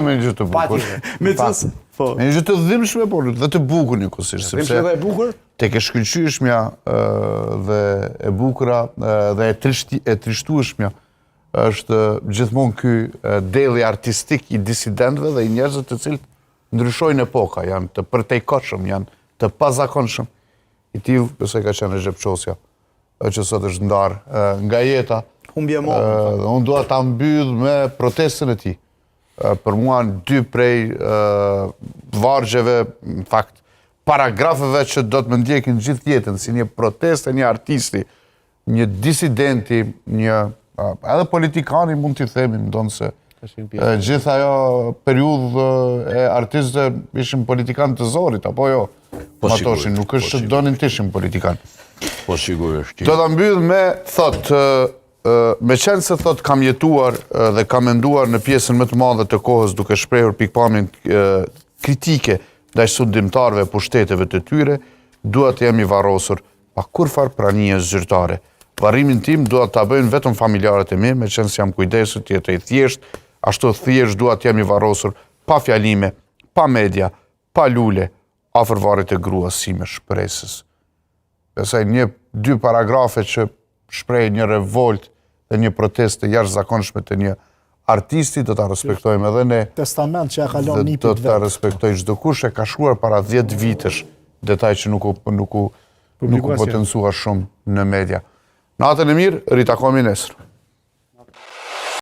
Me një gjë të bukur. Me një gjë të dhimbshme, por dhe të bukur njëkohësisht. Dhimbshme dhe e bukur? Tek e shkëlqyeshmja dhe e bukura dhe e trishtueshmja është gjithmonë ky delli artistik i disidentëve dhe i njerëzve të cilët ndryshojnë epoka, janë të përtejkohshëm, janë të pazakonshëm. I tillë, besoj ka qenë Recep Çosja, që sot është ndarë nga jeta. Humbje mohën. Unë dua ta mbyll me protestën e tij. Për mua dy prej vargjeve, në fakt, paragrafeve që do të më ndjekin gjithë jetën, si një protestë, një artisti, një disidenti, edhe politikani mund t'i themi, ndonë se gjithë ajo periudhë e artistëve ishin politikanë të zorit, apo jo? Matoshin, nuk është që donin të ishin politikanë. Po sigurisht. Do ta mbyll me thotë, me qenë se thot kam jetuar dhe kam menduar në pjesën më të madhe të kohës duke shprehur pikpamjen kritike ndaj sundimtarëve e pushteteve të tyre, dua të jam i varrosur pa kurfar pranie zyrtare. Varrimin tim dua ta bëjnë vetëm familjarët e mi, me qenë se jam kujdesur të jetë i thjesht, ashtu thjesht dua të jam i varrosur pa fjalime, pa media, pa lule, afër varrit e gruas si me shpresës. Besoj dy paragrafe që shpreh një revolt dhe një protestë jashtëzakonshme të një artisti, do ta respektojmë edhe ne. Testament që ja kalon nipit vetë. Do ta respektoj çdo kush, e ka shkruar para 10 vitesh, detaj që nuk u potencua shumë në media. Natën e mirë, ritakohemi nesër.